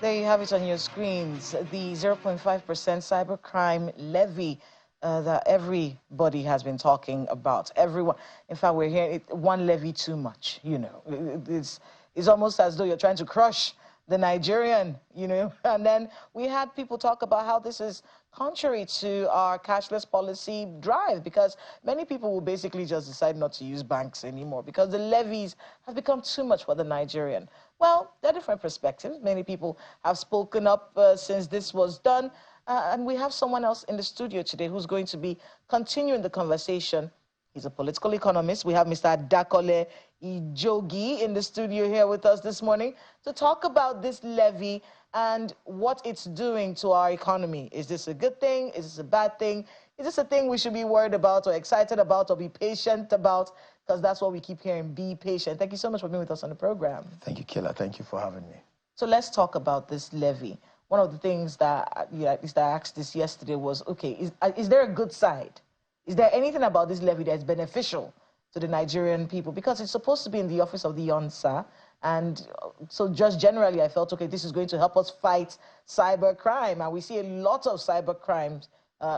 There you have it on your screens, the 0.5% cybercrime levy that everybody has been talking about. Everyone. In fact, we're hearing one levy too much, you know. It's almost as though you're trying to crush the Nigerian, you know. And then we had people talk about how this is contrary to our cashless policy drive, because many people will basically just decide not to use banks anymore because the levies have become too much for the Nigerian. Well, there are different perspectives. Many people have spoken up since this was done. And we have someone else in the studio today who's going to be continuing the conversation. He's a political economist. We have Mr. Dakole Ijogi in the studio here with us this morning to talk about this levy and what it's doing to our economy. Is this a good thing? Is this a bad thing? Is this a thing we should be worried about or excited about or be patient about? Because that's what we keep hearing, be patient. Thank you so much for being with us on the program. Thank you, Kayla. Thank you for having me. So let's talk about this levy. One of the things that, at least I asked this yesterday was, okay, is there a good side? Is there anything about this levy that is beneficial to the Nigerian people? Because it's supposed to be in the office of the ONSA. And so just generally, I felt, okay, this is going to help us fight cyber crime. And we see a lot of cyber crimes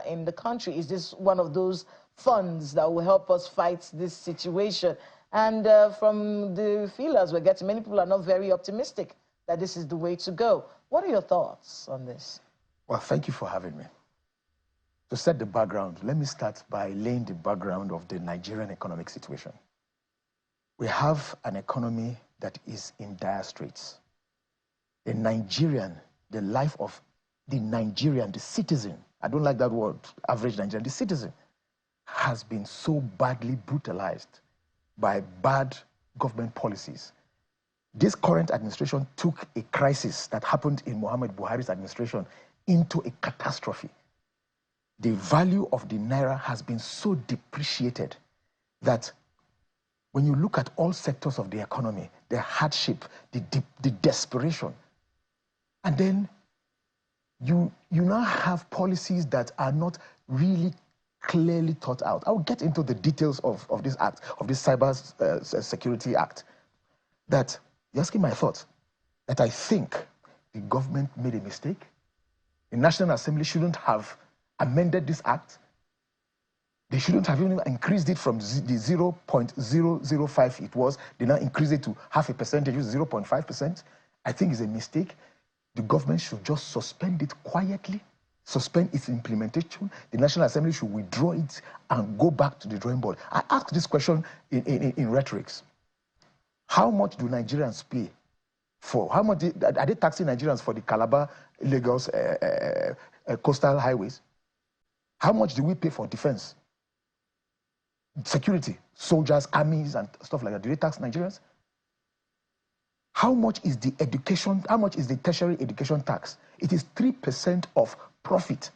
in the country. Is this one of those funds that will help us fight this situation? And from the feelers we're getting, many people are not very optimistic that this is the way to go. What are your thoughts on this? Well, thank you for having me. To set the background, let me start by laying the background of the Nigerian economic situation. We have an economy that is in dire straits. The Nigerian, the life of the Nigerian, the citizen, I don't like that word, average Nigerian, the citizen, has been so badly brutalized by bad government policies. This current administration took a crisis that happened in Muhammad Buhari's administration into a catastrophe. The value of the Naira has been so depreciated that when you look at all sectors of the economy, the hardship, the desperation, and then you now have policies that are not really clearly thought out. I'll get into the details of this act, of this Cyber Security Act, that you're asking my thoughts, that I think the government made a mistake. The National Assembly shouldn't have amended this act. They shouldn't have even increased it from the 0.005 it was. They now increased it to half a percentage, 0.5%. I think it's a mistake. The government should just suspend it quietly, suspend its implementation. The National Assembly should withdraw it and go back to the drawing board. I ask this question in rhetorics. How much do Nigerians pay for? How much are they taxing Nigerians for the Calabar, Lagos coastal highways? How much do we pay for defense? Security, soldiers, armies, and stuff like that. Do they tax Nigerians? How much is the education, how much is the tertiary education tax? It is 3% of profit.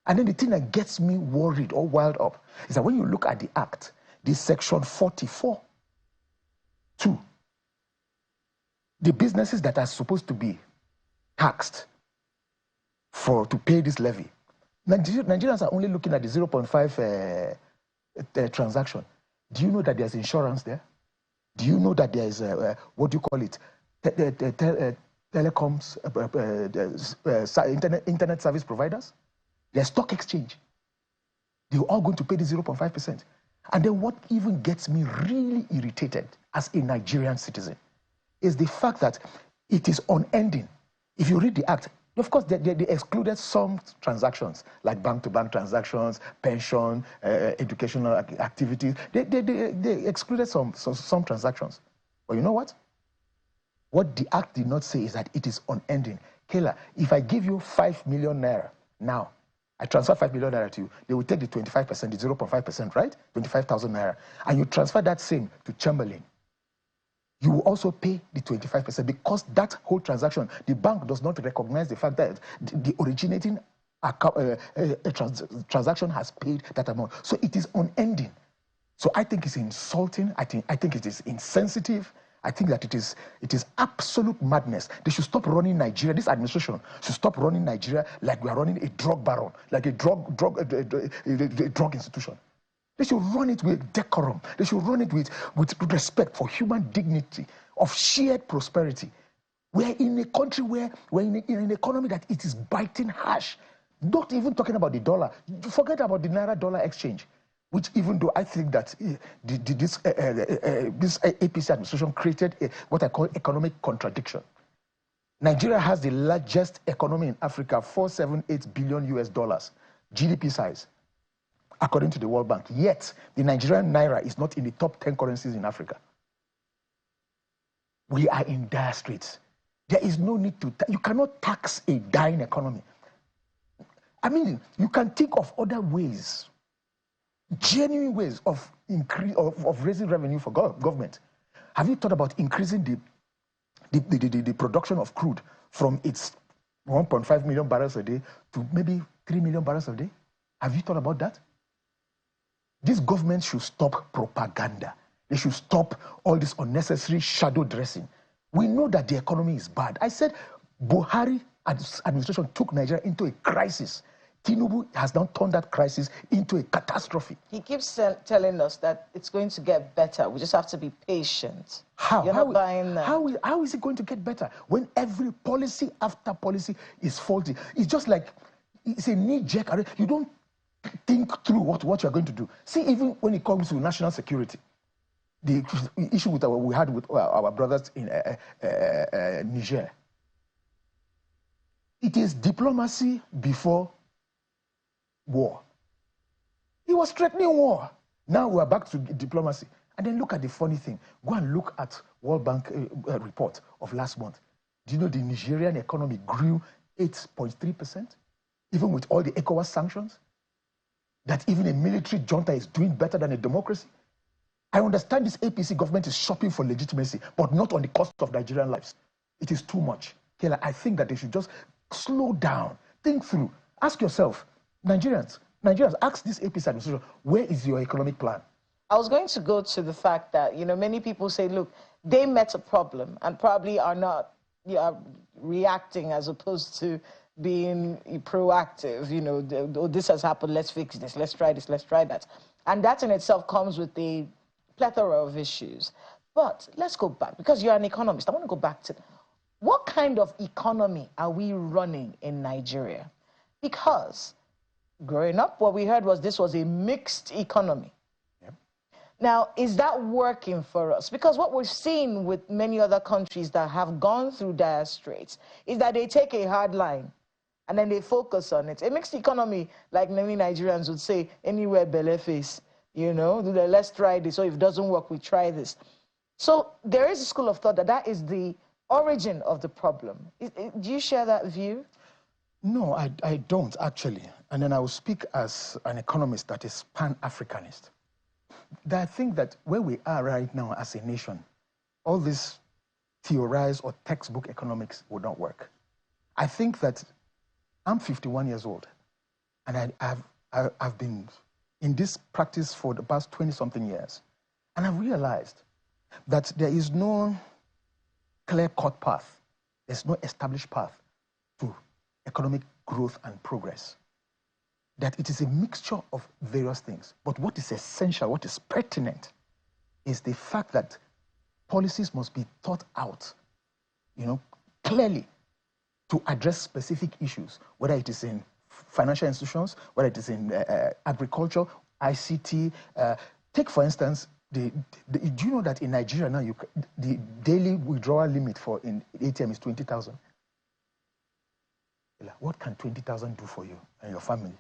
And then the thing that gets me worried or wild up is that when you look at the act, this section 44(2), the businesses that are supposed to be taxed to pay this levy, Nigerians are only looking at the 0.5 transaction. Do you know that there's insurance there? Do you know that there's what do you call it? Telecoms, internet service providers? There's stock exchange. They're all going to pay the 0.5%. And then what even gets me really irritated as a Nigerian citizen is the fact that it is unending. If you read the act, of course, they excluded some transactions, like bank-to-bank transactions, pension, educational activities. They excluded some transactions. But you know what? What the act did not say is that it is unending. Kayla, if I give you 5 million naira now, I transfer 5 million naira to you, they will take the 25%, the 0.5%, right? 25,000 naira. And you transfer that same to Chamberlain. You will also pay the 25% because that whole transaction, the bank does not recognize the fact that the originating transaction has paid that amount. So it is unending. So I think it's insulting. I think it is insensitive. I think that it is absolute madness. They should stop running Nigeria. This administration should stop running Nigeria like we are running a drug baron, like a drug institution. They should run it with decorum. They should run it with respect for human dignity, of shared prosperity. We're in a country where we're in an economy that it is biting harsh. Not even talking about the dollar. Forget about the Naira-dollar exchange, which even though I think that this APC administration created what I call economic contradiction. Nigeria has the largest economy in Africa, 478 billion US dollars, GDP size, according to the World Bank. Yet, the Nigerian Naira is not in the top 10 currencies in Africa. We are in dire straits. There is no need to, you cannot tax a dying economy. I mean, you can think of other ways, genuine ways of raising revenue for government. Have you thought about increasing the production of crude from its 1.5 million barrels a day to maybe 3 million barrels a day? Have you thought about that? This government should stop propaganda. They should stop all this unnecessary shadow dressing. We know that the economy is bad. I said Buhari administration took Nigeria into a crisis. Tinubu has now turned that crisis into a catastrophe. He keeps telling us that it's going to get better. We just have to be patient. How? You're not buying that. How is it going to get better when every policy after policy is faulty? It's just like, it's a knee-jerk. You don't think through what you're going to do. See, even when it comes to national security, the issue we had with our brothers in Niger, it is diplomacy before war. He was threatening war. Now we're back to diplomacy. And then look at the funny thing. Go and look at World Bank report of last month. Do you know the Nigerian economy grew 8.3%? Even with all the ECOWAS sanctions? That even a military junta is doing better than a democracy? I understand this APC government is shopping for legitimacy, but not on the cost of Nigerian lives. It is too much. Kela, I think that they should just slow down, think through. Ask yourself, Nigerians, ask this APC administration, where is your economic plan? I was going to go to the fact that, many people say, look, they met a problem and probably are not reacting as opposed to being proactive. Oh, this has happened, let's fix this, let's try this, let's try that. And that in itself comes with a plethora of issues. But let's go back, because you're an economist. I want to go back to what kind of economy are we running in Nigeria? Because growing up, what we heard was this was a mixed economy. Yep. Now, is that working for us? Because what we've seen with many other countries that have gone through dire straits is that they take a hard line and then they focus on it. A mixed economy, like many Nigerians would say, anywhere belle face, let's try this. So if it doesn't work, we try this. So there is a school of thought that is the origin of the problem. Do you share that view? No, I don't actually. And then I will speak as an economist that is pan-Africanist. I think that where we are right now as a nation, all this theorized or textbook economics would not work. I think that I'm 51 years old, and I've been in this practice for the past 20-something years. And I've realized that there is no clear-cut path. There's no established path to economic growth and progress. That it is a mixture of various things. But what is essential, what is pertinent, is the fact that policies must be thought out, clearly to address specific issues, whether it is in financial institutions, whether it is in agriculture, ICT. Take, for instance, do you know that in Nigeria now, the daily withdrawal limit for in ATM is 20,000? What can 20,000 do for you and your family?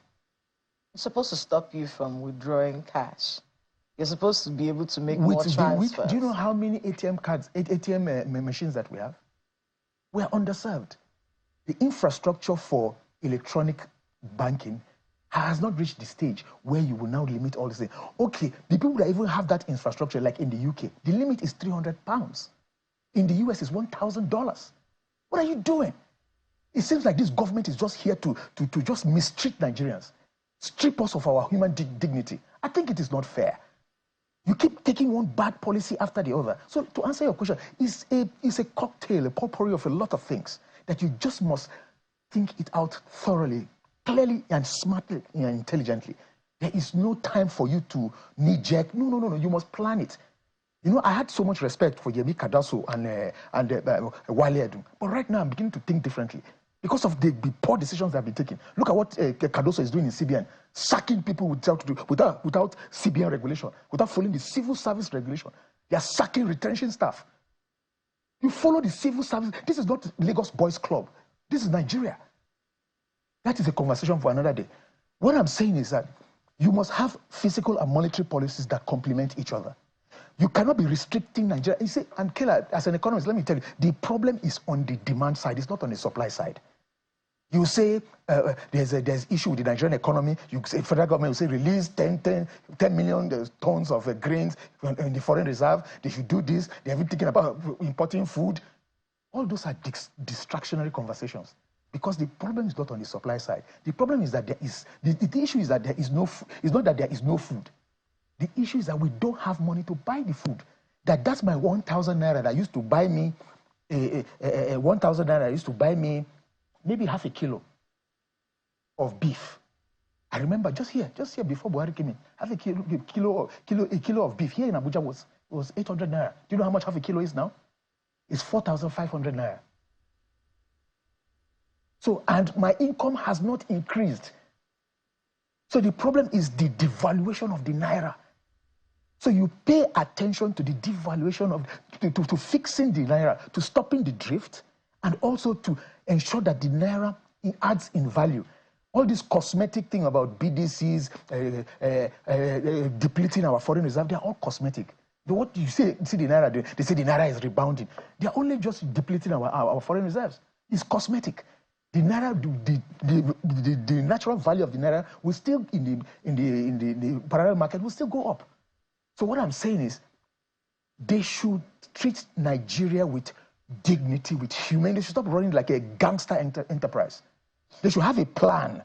It's supposed to stop you from withdrawing cash. You're supposed to be able to make more transfers. Do you know how many ATM cards, ATM machines that we have? We are underserved. The infrastructure for electronic banking has not reached the stage where you will now limit all this. Okay, the people that even have that infrastructure, like in the UK, the limit is £300. In the US, it's $1,000. What are you doing? It seems like this government is just here to just mistreat Nigerians, strip us of our human dignity. I think it is not fair. You keep taking one bad policy after the other. So to answer your question, it's a cocktail, a potpourri of a lot of things that you just must think it out thoroughly, clearly and smartly and intelligently. There is no time for you to knee-jerk. No. You must plan it. You know, I had so much respect for Yemi Kadaso and Wale Edun, but right now I'm beginning to think differently because of the poor decisions that have been taken. Look at what Cardoso is doing in CBN, sacking people without CBN regulation, without following the civil service regulation. They are sacking retention staff. You follow the civil service. This is not Lagos Boys Club. This is Nigeria. That is a conversation for another day. What I'm saying is that you must have fiscal and monetary policies that complement each other. You cannot be restricting Nigeria. You see, and Kela, as an economist, let me tell you, the problem is on the demand side. It's not on the supply side. You say there's issue with the Nigerian economy. You say federal government will say release 10 million tons of grains in the foreign reserve. They should do this. They have been thinking about importing food. All those are distractionary conversations because the problem is not on the supply side. The problem is that the issue is that there is no food. It's not that there is no food. The issue is that we don't have money to buy the food. That's my 1,000 naira that used to buy me 1,000 naira used to buy me maybe half a kilo of beef. I remember just here before Buhari came in, half a kilo of beef here in Abuja was 800 naira. Do you know how much half a kilo is now? It's 4,500 naira. So, and my income has not increased. So the problem is the devaluation of the naira. So you pay attention to the devaluation of, to fixing the naira, to stopping the drift, and also to ensure that the naira adds in value. All this cosmetic thing about BDCs depleting our foreign reserve, they're all cosmetic. What do you see the naira doing? They say the naira is rebounding. They're only just depleting our foreign reserves. It's cosmetic. The naira, the natural value of the naira will still in the parallel market will still go up. So what I'm saying is, they should treat Nigeria with dignity, with humanity. They should stop running like a gangster enterprise. They should have a plan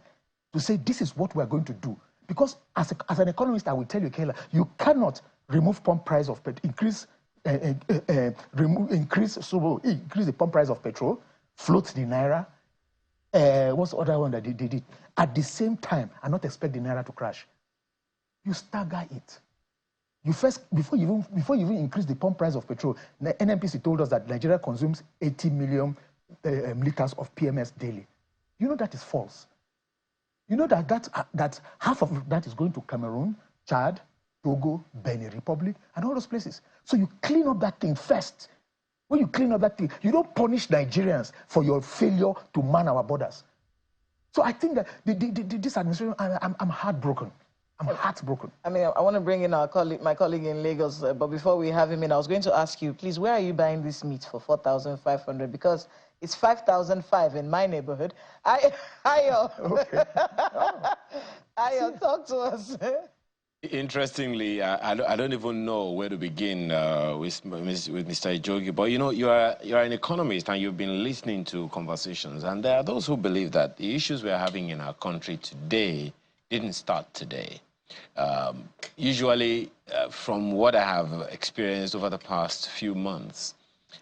to say, this is what we're going to do. Because as an economist, I will tell you, Kayla, you cannot remove pump price of petrol, increase the pump price of petrol, float the naira. What's the other one that they did? At the same time, and not expect the naira to crash. You stagger it. You first, before you even increase the pump price of petrol, the NNPC told us that Nigeria consumes 80 million liters of PMS daily. You know that is false. You know that half of that is going to Cameroon, Chad, Togo, Benin Republic, and all those places. So you clean up that thing first. When you clean up that thing, you don't punish Nigerians for your failure to man our borders. So I think that this administration, I'm heartbroken. I'm heartbroken. I mean, I want to bring in my colleague in Lagos, but before we have him in, I was going to ask you, please, where are you buying this meat for 4,500? Because it's 5,500 in my neighborhood. Ayo. Okay. Oh. Ayo, talk to us. Interestingly, I don't even know where to begin with Mr. Ijogi, but you know, you are an economist and you've been listening to conversations, and there are those who believe that the issues we are having in our country today didn't start today. Usually, from what I have experienced over the past few months,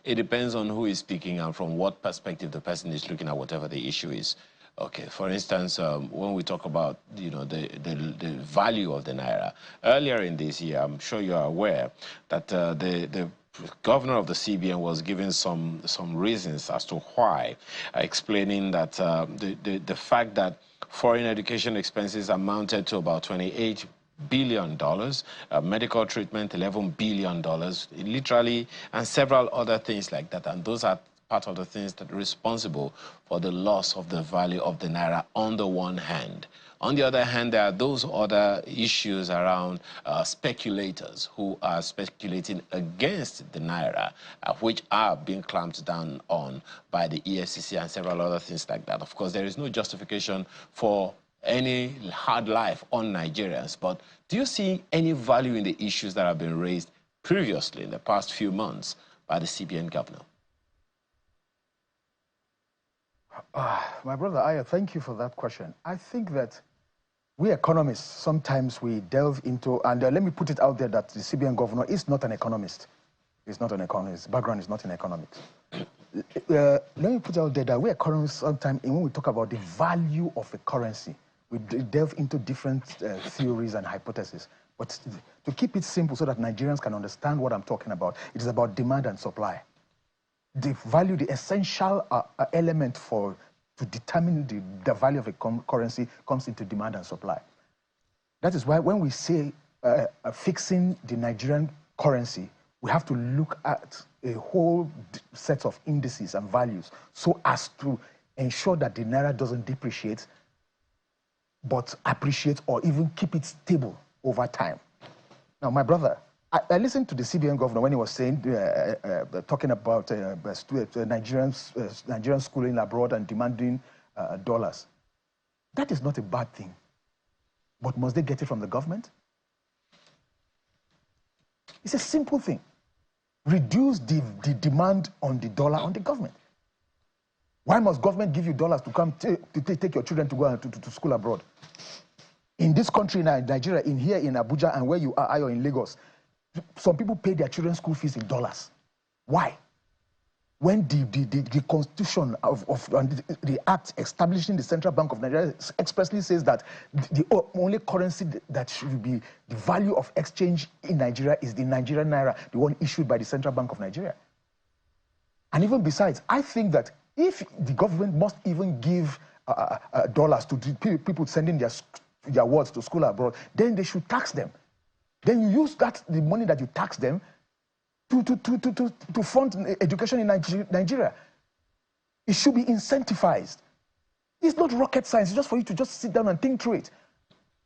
it depends on who is speaking and from what perspective the person is looking at whatever the issue is. Okay, for instance, when we talk about, you know, the value of the naira, earlier in this year, I'm sure you are aware that the governor of the CBN was given some reasons as to why, explaining that the fact that foreign education expenses amounted to about $28 billion, medical treatment $11 billion, literally, and several other things like that, and those are part of the things that are responsible for the loss of the value of the naira on the one hand. On the other hand, there are those other issues around speculators who are speculating against the naira, which are being clamped down on by the EFCC and several other things like that. Of course, there is no justification for any hard life on Nigerians, but do you see any value in the issues that have been raised previously in the past few months by the CBN governor? My brother Aya, thank you for that question. I think that we economists, sometimes we delve into, and let me put it out there that the CBN governor is not an economist. He's not an economist. His background is not in economics. Let me put it out there that we economists, sometimes when we talk about the value of a currency, we delve into different theories and hypotheses. But to keep it simple so that Nigerians can understand what I'm talking about, it is about demand and supply. The value, the essential element to determine the value of a currency comes into demand and supply. That is why when we say fixing the Nigerian currency, we have to look at a whole set of indices and values so as to ensure that the Naira doesn't depreciate, but appreciate or even keep it stable over time. Now, my brother, I listened to the CBN governor when he was saying, talking about Nigerians schooling abroad and demanding dollars. That is not a bad thing. But must they get it from the government? It's a simple thing. Reduce the demand on the dollar on the government. Why must government give you dollars to come to take your children to go to school abroad? In this country, in Nigeria, here in Abuja and where you are, or in Lagos, some people pay their children's school fees in dollars. Why? When the constitution of the act establishing the Central Bank of Nigeria expressly says that the only currency that should be the value of exchange in Nigeria is the Nigerian Naira, the one issued by the Central Bank of Nigeria. And even besides, I think that if the government must even give dollars to people sending their wards to school abroad, then they should tax them. Then you use the money that you tax them to fund education in Nigeria. It should be incentivized. It's not rocket science. It's just for you to just sit down and think through it.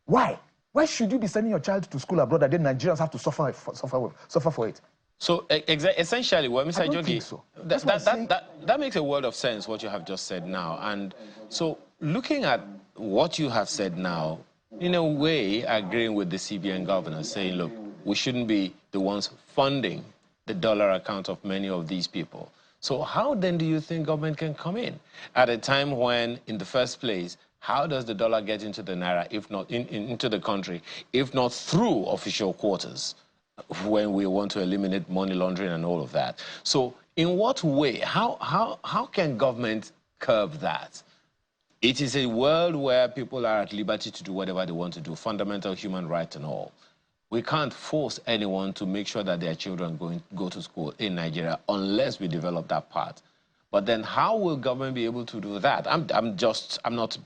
Why? Why should you be sending your child to school abroad and then Nigerians have to suffer for it? So essentially, well, Mr. Jogi, so. that makes a world of sense, what you have just said now. And so looking at what you have said now, in a way, agreeing with the CBN governor, saying, look, we shouldn't be the ones funding the dollar account of many of these people. So how then do you think government can come in at a time when, in the first place, how does the dollar get into the Naira, if not into the country, if not through official quarters, when we want to eliminate money laundering and all of that? So in what way, how can government curb that? It is a world where people are at liberty to do whatever they want to do, fundamental human rights and all. We can't force anyone to make sure that their children go to school in Nigeria unless we develop that part. But then how will government be able to do that? I'm not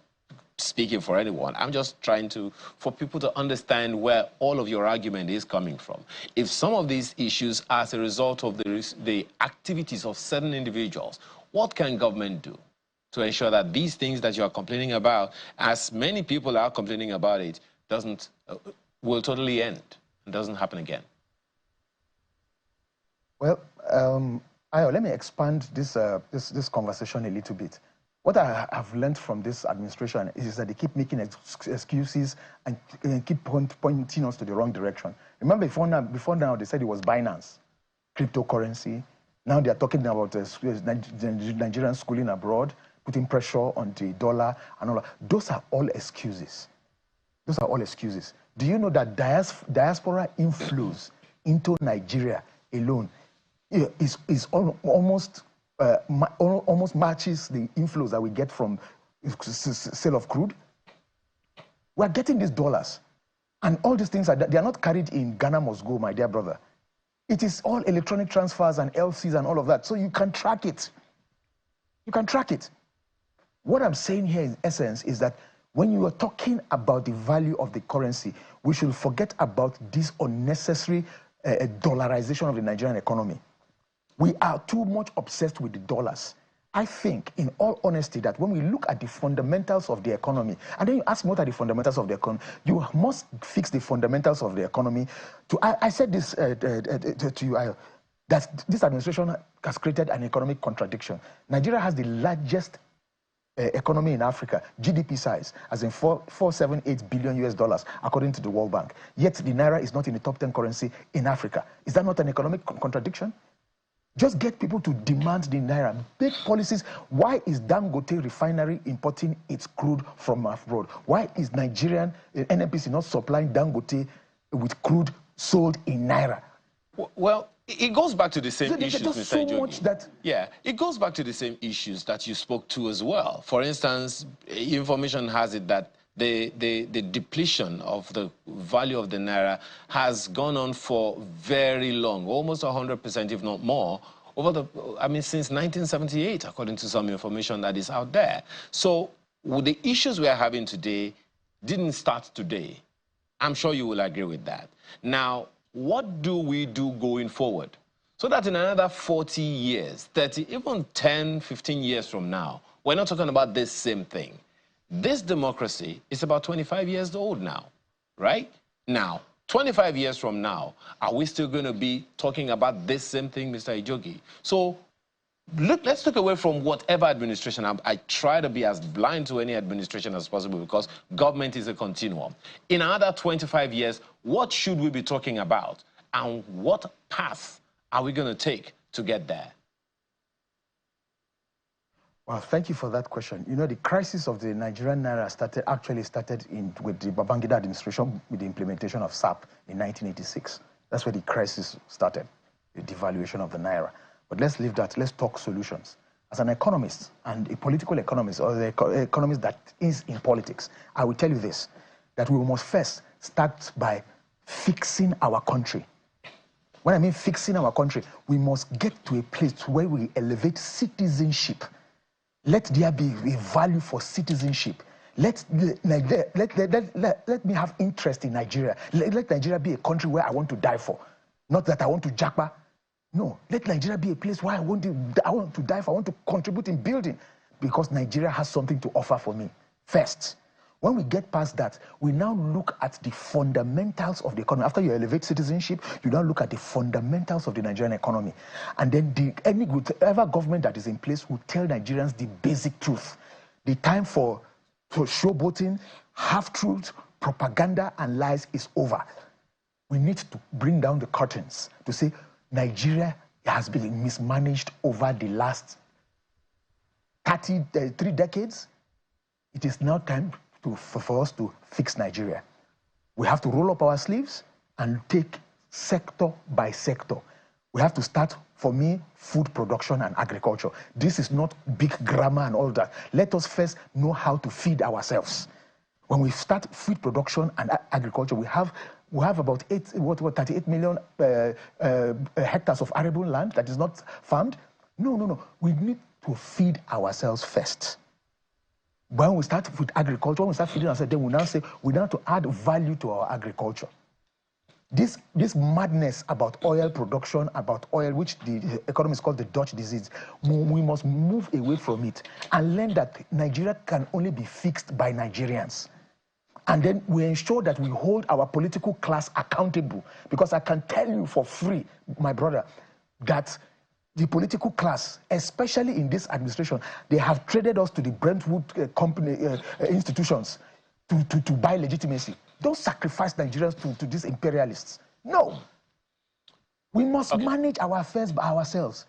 speaking for anyone. I'm just trying for people to understand where all of your argument is coming from. If some of these issues are as a result of the activities of certain individuals, what can government do to ensure that these things that you are complaining about, as many people are complaining about it, will totally end and doesn't happen again? Well, Ayo, let me expand this conversation a little bit. What I have learned from this administration is that they keep making excuses and keep pointing us to the wrong direction. Remember, before now they said it was Binance, cryptocurrency. Now they are talking about Nigerian schooling abroad, putting pressure on the dollar and all that. Those are all excuses. Those are all excuses. Do you know that diaspora inflows into Nigeria alone is almost matches the inflows that we get from sale of crude? We're getting these dollars. And all these things, they are not carried in Ghana must go, my dear brother. It is all electronic transfers and LCs and all of that. So you can track it. You can track it. What I'm saying here in essence is that when you are talking about the value of the currency, we should forget about this unnecessary dollarization of the Nigerian economy. We are too much obsessed with the dollars. I think, in all honesty, that when we look at the fundamentals of the economy, and then you ask what are the fundamentals of the economy, you must fix the fundamentals of the economy. I said this to you, that this administration has created an economic contradiction. Nigeria has the largest economy in Africa, GDP size, as in $478 billion US, according to the World Bank. Yet the Naira is not in the top 10 currency in Africa. Is that not an economic contradiction? Just get people to demand the Naira. Make policies. Why is Dangote refinery importing its crude from abroad? Why is Nigerian NNPC not supplying Dangote with crude sold in Naira? Well, it goes back to the same issues, Mr. Jogi. Yeah, it goes back to the same issues that you spoke to as well. For instance, information has it that the depletion of the value of the naira has gone on for very long, almost 100%, if not more, over the, I mean, since 1978, according to some information that is out there. So with the issues we are having today didn't start today. I'm sure you will agree with that. Now, what do we do going forward? So that in another 40 years, 30, even 10, 15 years from now, we're not talking about this same thing. This democracy is about 25 years old now, right? Now, 25 years from now, are we still going to be talking about this same thing, Mr. Ijogi? So let's look away from whatever administration. I try to be as blind to any administration as possible because government is a continuum. In another 25 years, what should we be talking about? And what path are we going to take to get there? Well, thank you for that question. You know, the crisis of the Nigerian Naira actually started with the Babangida administration with the implementation of SAP in 1986. That's where the crisis started, the devaluation of the Naira. But let's leave that. Let's talk solutions. As an economist and a political economist or the economist that is in politics, I will tell you this, that we must first start by fixing our country. When I mean fixing our country, we must get to a place where we elevate citizenship. Let there be a value for citizenship. Let me have interest in Nigeria. Let Nigeria be a country where I want to die for. Not that I want to japa. No, let Nigeria be a place where I want to die for. I want to contribute in building because Nigeria has something to offer for me. First, when we get past that, we now look at the fundamentals of the economy. After you elevate citizenship, you now look at the fundamentals of the Nigerian economy. And then whatever government that is in place will tell Nigerians the basic truth. The time for showboating, half-truth, propaganda, and lies is over. We need to bring down the curtains to say Nigeria has been mismanaged over the last 3 decades. It is now time for us to fix Nigeria. We have to roll up our sleeves and take sector by sector. We have to start, for me, food production and agriculture. This is not big grammar and all that. Let us first know how to feed ourselves. When we start food production and agriculture, we have about 38 million hectares of arable land that is not farmed. No. We need to feed ourselves first. When we start with agriculture, when we start feeding ourselves, then we now say we now have to add value to our agriculture. This madness about oil production, about oil, which the economists call the Dutch disease, we must move away from it and learn that Nigeria can only be fixed by Nigerians. And then we ensure that we hold our political class accountable. Because I can tell you for free, my brother, that the political class, especially in this administration, they have traded us to the Brentwood institutions to buy legitimacy. Don't sacrifice Nigerians to these imperialists. No. We must manage our affairs by ourselves.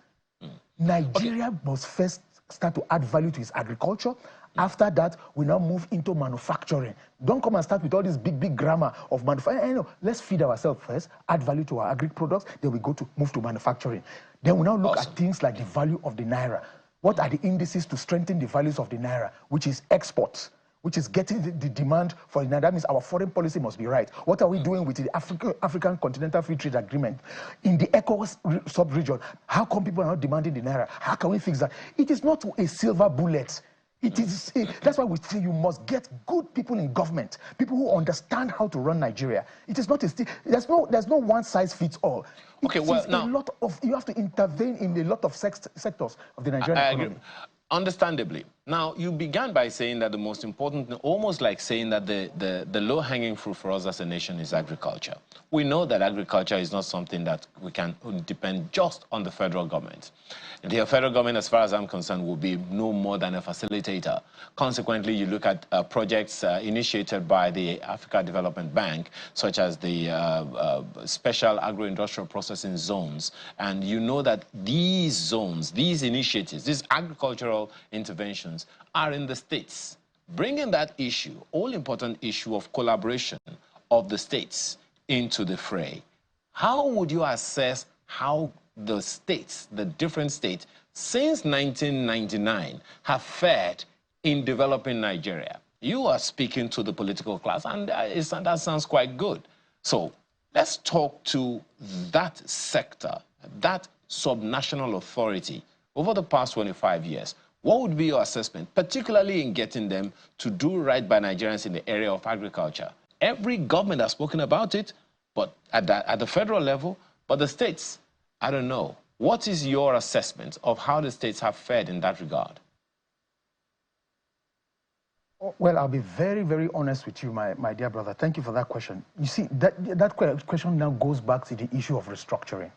Nigeria must first start to add value to its agriculture. After that, we now move into manufacturing. Don't come and start with all this big grammar of manufacturing. No, let's feed ourselves first, add value to our agri products, then we move to manufacturing. Then we now look at things like the value of the Naira. What are the indices to strengthen the values of the Naira, which is exports, which is getting the demand for the Naira. That means our foreign policy must be right. What are we doing with the African Continental Free Trade Agreement? In the ECOWAS sub-region, how come people are not demanding the Naira? How can we fix that? It is not a silver bullet. That's why we say you must get good people in government, people who understand how to run Nigeria. It is not there's no one size fits all. Okay, well, now you have to intervene in a lot of sectors of the Nigerian economy. Agree. Understandably. Now, you began by saying that the most important, almost like saying that the low-hanging fruit for us as a nation is agriculture. We know that agriculture is not something that we can depend just on the federal government. The federal government, as far as I'm concerned, will be no more than a facilitator. Consequently, you look at projects initiated by the Africa Development Bank, such as the special agro-industrial processing zones, and you know that these zones, these initiatives, these agricultural interventions are in the states. Bringing that issue, all-important issue of collaboration of the states into the fray, how would you assess how the states, the different states, since 1999 have fared in developing Nigeria? You are speaking to the political class, and that sounds quite good. So let's talk to that sector, that subnational authority over the past 25 years. What would be your assessment, particularly in getting them to do right by Nigerians in the area of agriculture? Every government has spoken about it, but at the federal level, but the states, I don't know. What is your assessment of how the states have fared in that regard? Well, I'll be very, very honest with you, my dear brother. Thank you for that question. You see, that question now goes back to the issue of restructuring.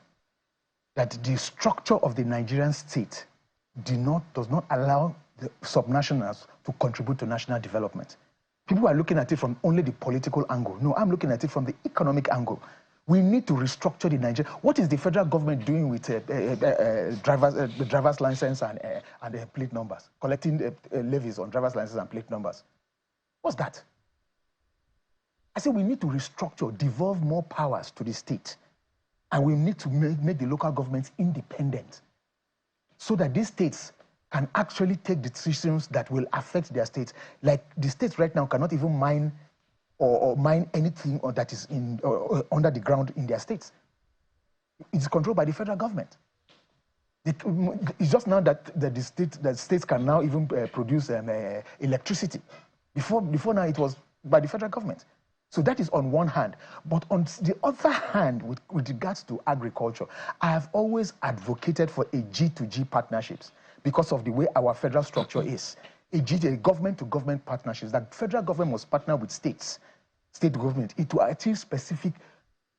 That the structure of the Nigerian state does not allow the subnationals to contribute to national development. People are looking at it from only the political angle. No, I'm looking at it from the economic angle. We need to restructure the Nigeria. What is the federal government doing with driver's license and plate numbers? Collecting levies on driver's license and plate numbers. What's that? I say we need to restructure, devolve more powers to the state. And we need to make the local governments independent so that these states can actually take decisions that will affect their states. Like the states right now cannot even mine or mine anything that is under the ground in their states. It's controlled by the federal government. It's just now that the states can now even produce electricity. Before now, it was by the federal government. So that is on one hand. But on the other hand, with regards to agriculture, I have always advocated for a G2G partnerships because of the way our federal structure is. A government-to-government partnerships. That federal government must partner with state government to achieve specific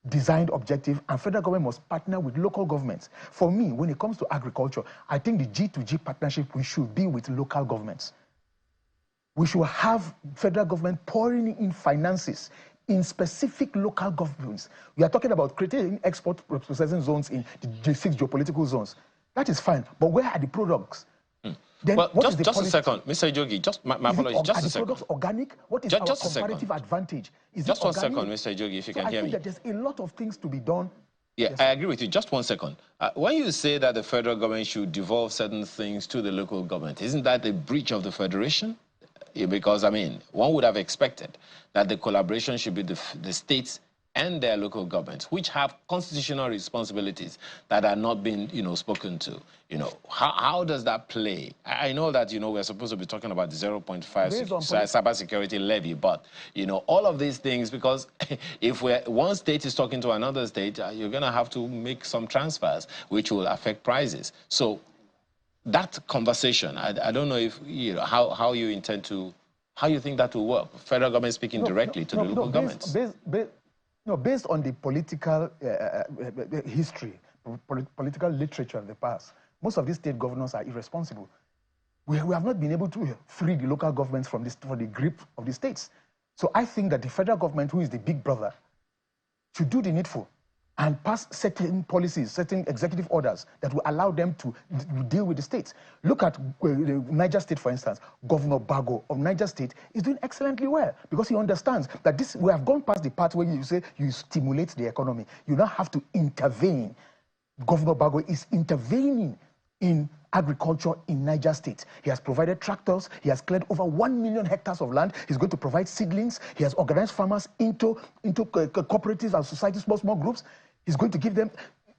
designed objective, and federal government must partner with local governments. For me, when it comes to agriculture, I think the G2G partnership we should be with local governments. We should have federal government pouring in finances in specific local governments. We are talking about creating export processing zones in the 6 geopolitical zones. That is fine, but where are the products? Then well, just a second, Mr. Ijogi, just my apologies, just a second. Are the products organic? What is our comparative advantage? Is just 1 second, Mr. Ijogi, if you can hear me. I think that there's a lot of things to be done. Yeah, yes. I agree with you. Just 1 second. When you say that the federal government should devolve certain things to the local government, isn't that a breach of the federation? Because, I mean, one would have expected that the collaboration should be the states and their local governments, which have constitutional responsibilities that are not being, spoken to. How does that play? I know that, we're supposed to be talking about the 0.5 cybersecurity levy, but, all of these things, because if one state is talking to another state, you're going to have to make some transfers, which will affect prices. So that conversation, I don't know if, how you intend to, how you think that will work? Federal government speaking directly to the local governments. Based on the political history, political literature of the past, most of these state governors are irresponsible. We have not been able to free the local governments from the grip of the states. So I think that the federal government, who is the big brother, should do the needful and pass certain policies, certain executive orders that will allow them to deal with the states. Look at Niger State, for instance. Governor Bago of Niger State is doing excellently well because he understands that we have gone past the part where you say you stimulate the economy. You now have to intervene. Governor Bago is intervening in agriculture in Niger State. He has provided tractors. He has cleared over 1 million hectares of land. He's going to provide seedlings. He has organized farmers into cooperatives and societies, small groups. He's going to give them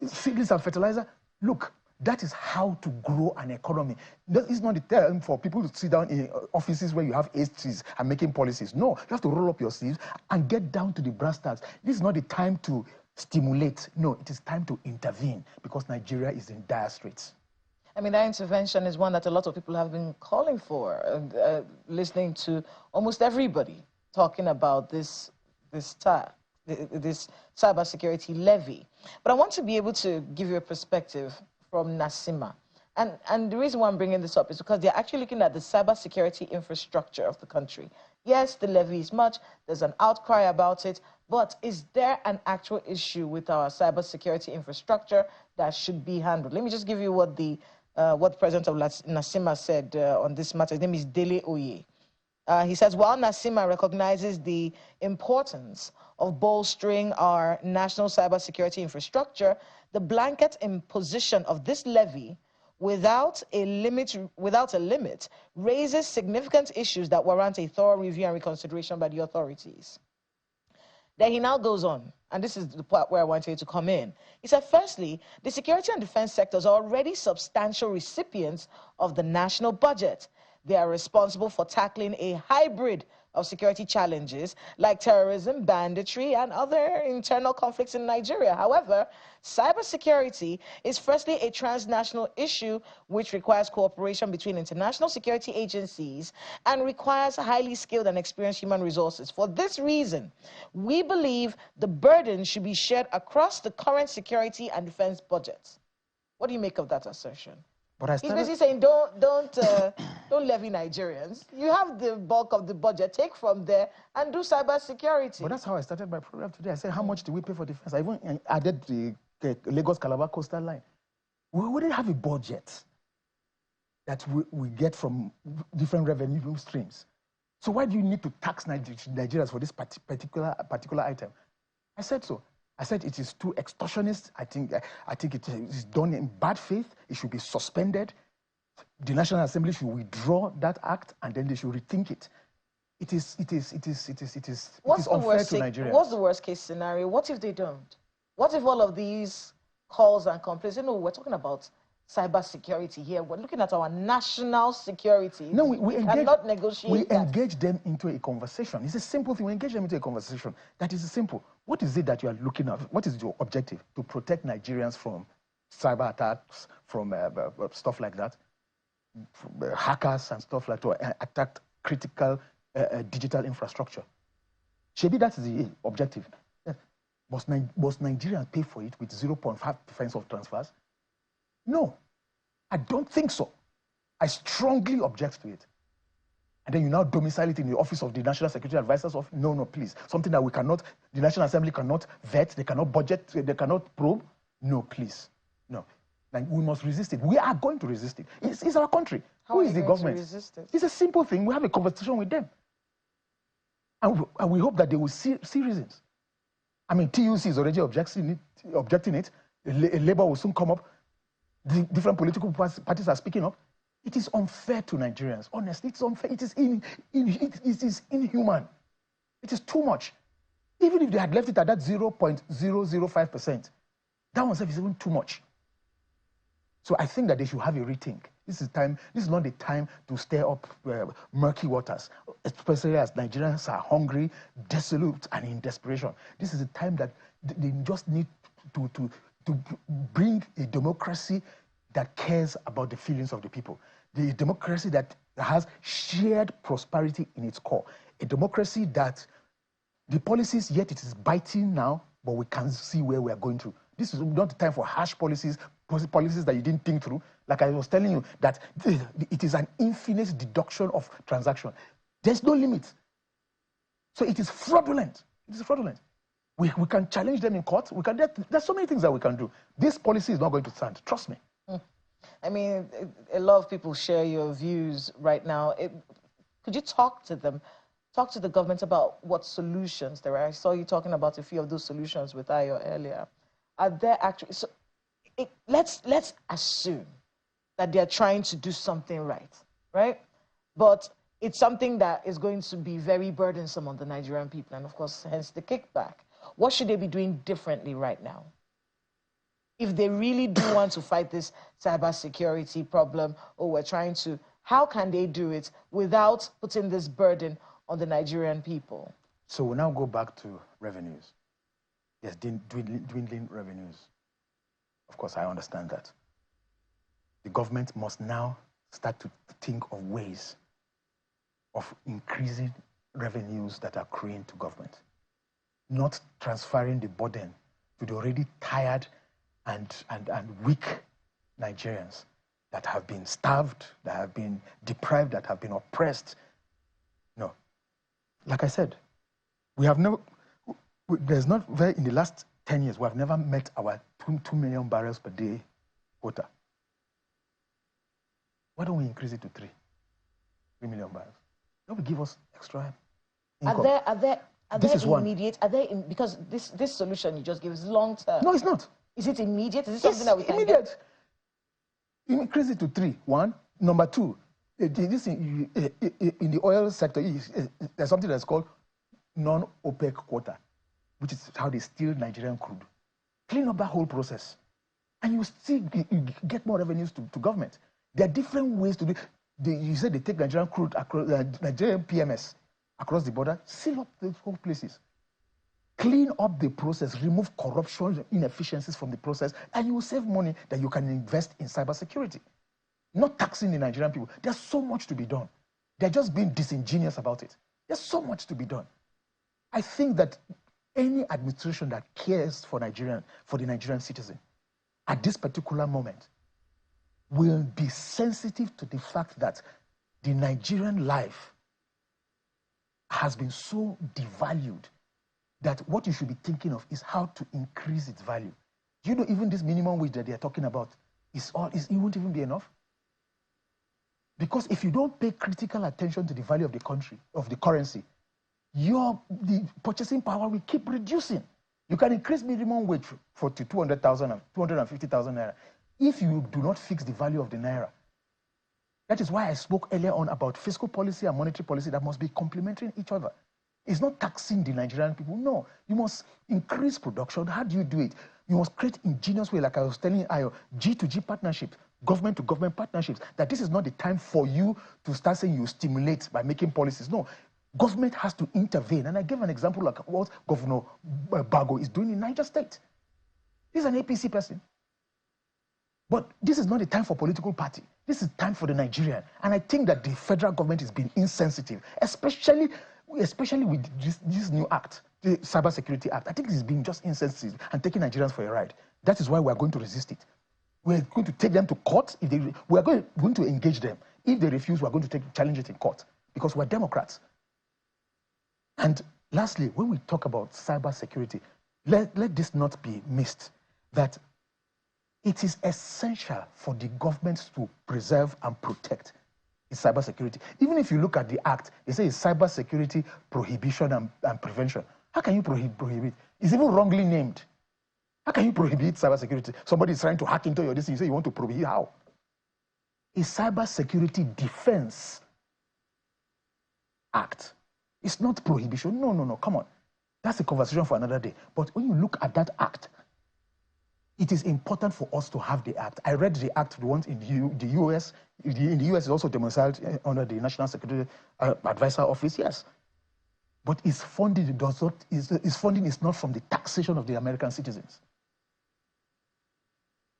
seedlings and fertilizer. Look, that is how to grow an economy. It's not the time for people to sit down in offices where you have ACs and making policies. No, you have to roll up your sleeves and get down to the brass tacks. This is not the time to stimulate. No, it is time to intervene because Nigeria is in dire straits. I mean, that intervention is one that a lot of people have been calling for, listening to almost everybody talking about this cybersecurity levy. But I want to be able to give you a perspective from NACIMA. And the reason why I'm bringing this up is because they're actually looking at the cybersecurity infrastructure of the country. Yes, the levy is much, there's an outcry about it, but is there an actual issue with our cybersecurity infrastructure that should be handled? Let me just give you what the president of NACIMA said on this matter. His name is Dele Oye. He says, while NACIMA recognizes the importance of bolstering our national cybersecurity infrastructure, the blanket imposition of this levy without a limit raises significant issues that warrant a thorough review and reconsideration by the authorities. Then he now goes on, and this is the part where I want you to come in. He said, firstly, the security and defense sectors are already substantial recipients of the national budget. They are responsible for tackling a hybrid of security challenges like terrorism, banditry, and other internal conflicts in Nigeria. However, cybersecurity is firstly a transnational issue which requires cooperation between international security agencies and requires highly skilled and experienced human resources. For this reason, we believe the burden should be shared across the current security and defense budgets. What do you make of that assertion? But He's basically saying, don't levy Nigerians. You have the bulk of the budget. Take from there and do cyber security. But that's how I started my program today. I said, how much do we pay for defense? I even added the Lagos-Calabar coastal line. We wouldn't have a budget that we get from different revenue streams. So why do you need to tax Nigerians for this particular item? I said so. I said it is too extortionist. I think it is done in bad faith. It should be suspended. The National Assembly should withdraw that act, and then they should rethink it. It is unfair to Nigerians. What's the worst case scenario? What if they don't? What if all of these calls and complaints? You know, we're talking about cyber security here. We're looking at our national security. No, we cannot negotiate. We engage them into a conversation. It's a simple thing. We engage them into a conversation. That is simple. What is it that you are looking at? What is your objective? To protect Nigerians from cyber attacks, from stuff like that, from, hackers and stuff like that, to attack critical digital infrastructure. Maybe that is the objective. Must Nigerians pay for it with 0.5% of transfers? No, I don't think so. I strongly object to it. And then you now domicile it in the office of the National Security Advisor's office? No, please. Something that the National Assembly cannot vet, they cannot budget, they cannot probe? No, please. No. And we must resist it. We are going to resist it. It's our country. Who is the government? Resist it? It's a simple thing. We have a conversation with them. And we hope that they will see reasons. I mean, TUC is already objecting it. Labour will soon come up. The different political parties are speaking up. It is unfair to Nigerians. Honestly, it's unfair. It is inhuman. It is too much. Even if they had left it at that 0.005%, that one is even too much. So I think that they should have a rethink. This is not the time to stir up murky waters, especially as Nigerians are hungry, desolate, and in desperation. This is the time that they just need to bring a democracy that cares about the feelings of the people. The democracy that has shared prosperity in its core. A democracy that the policies, yet it is biting now, but we can see where we are going to. This is not the time for harsh policies that you didn't think through. Like I was telling you, that it is an infinite deduction of transaction. There's no limit. So it is fraudulent. It is fraudulent. We can challenge them in court. There's so many things that we can do. This policy is not going to stand. Trust me. I mean, a lot of people share your views right now. Could you talk to them? Talk to the government about what solutions there are. I saw you talking about a few of those solutions with Ayo earlier. Are there actually... So let's assume that they're trying to do something right? But it's something that is going to be very burdensome on the Nigerian people, and of course, hence the kickback. What should they be doing differently right now? If they really do want to fight this cybersecurity problem, or we're trying to, how can they do it without putting this burden on the Nigerian people? So we'll now go back to revenues. Yes, dwindling revenues. Of course, I understand that. The government must now start to think of ways of increasing revenues that are accruing to government, not transferring the burden to the already tired and weak Nigerians that have been starved, that have been deprived, that have been oppressed. No. Like I said, we have never, in the last 10 years, we have never met our 2 million barrels per day quota. Why don't we increase it to 3 million barrels? Don't we give us extra income? Are there immediate? Because this solution you just gave is long term. No, it's not. Is it immediate? Is it something that we can immediate. get? Increase it to 3, 1. Number 2, this in the oil sector, there's something that's called non-OPEC quota, which is how they steal Nigerian crude. Clean up that whole process, and you still get more revenues to government. There are different ways to do it. You said they take Nigerian crude across Nigerian PMS across the border, seal up the whole places. Clean up the process, remove corruption, inefficiencies from the process, and you will save money that you can invest in cybersecurity. Not taxing the Nigerian people. There's so much to be done. They're just being disingenuous about it. There's so much to be done. I think that any administration that cares for the Nigerian citizen, at this particular moment, will be sensitive to the fact that the Nigerian life has been so devalued that what you should be thinking of is how to increase its value. Do you know even this minimum wage that they're talking about it won't even be enough? Because if you don't pay critical attention to the value of the country, of the currency, the purchasing power will keep reducing. You can increase minimum wage to 200,000 and 250,000 naira if you do not fix the value of the naira. That is why I spoke earlier on about fiscal policy and monetary policy that must be complementing each other. It's not taxing the Nigerian people. No, you must increase production. How do you do it? You must create ingenious way, like I was telling Ayo, G2G partnerships, government-to-government partnerships, that this is not the time for you to start saying you stimulate by making policies. No, government has to intervene. And I gave an example like what Governor Bago is doing in Niger State. He's an APC person. But this is not the time for political party. This is time for the Nigerian. And I think that the federal government is being insensitive, especially with this new act, the Cybersecurity Act. I think it's being just insensitive and taking Nigerians for a ride. That is why we're going to resist it. We're going to take them to court. We're going to engage them. If they refuse, we're going to challenge it in court because we're Democrats. And lastly, when we talk about cybersecurity, let this not be missed, that it is essential for the government to preserve and protect its cybersecurity. Even if you look at the act, they say it's cybersecurity prohibition and prevention. How can you prohibit? It's even wrongly named. How can you prohibit cybersecurity? Somebody is trying to hack into your data, you say you want to prohibit. How? A cybersecurity defense act. It's not prohibition. No, come on. That's a conversation for another day. But when you look at that act, it is important for us to have the act. I read the act, the ones in the US. In the US, it's also domiciled under the National Security Advisor Office, yes. But its funding is not from the taxation of the American citizens.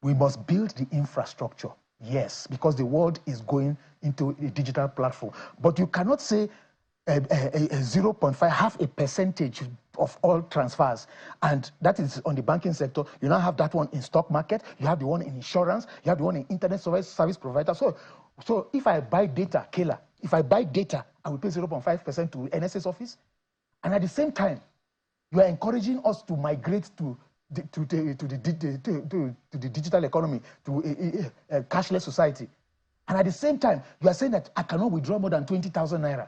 We must build the infrastructure, yes, because the world is going into a digital platform. But you cannot say a 0.5, half a percentage of all transfers, and that is on the banking sector. You now have that one in stock market, you have the one in insurance, you have the one in internet service provider. So if I buy data, Kayla, if I buy data, I will pay 0.5% to NSS office, and at the same time, you are encouraging us to migrate to the digital economy, to a cashless society, and at the same time, you are saying that I cannot withdraw more than 20,000 naira.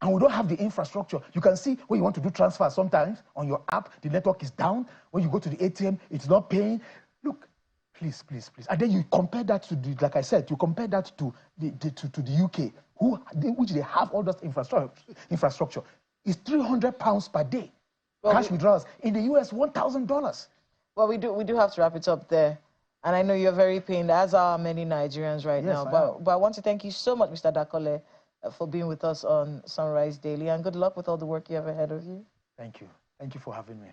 And we don't have the infrastructure. You can see when you want to do transfers sometimes on your app, the network is down. When you go to the ATM, it's not paying. Look, please. And then you compare that to like I said, you compare that to the UK, which they have all that infrastructure. It's £300 per day. Well, cash withdrawals. In the US, $1,000. Well, we do have to wrap it up there. And I know you're very pained, as are many Nigerians right now. But I want to thank you so much, Mr. Dakole, for being with us on Sunrise Daily, and good luck with all the work you have ahead of you. Thank you. Thank you for having me.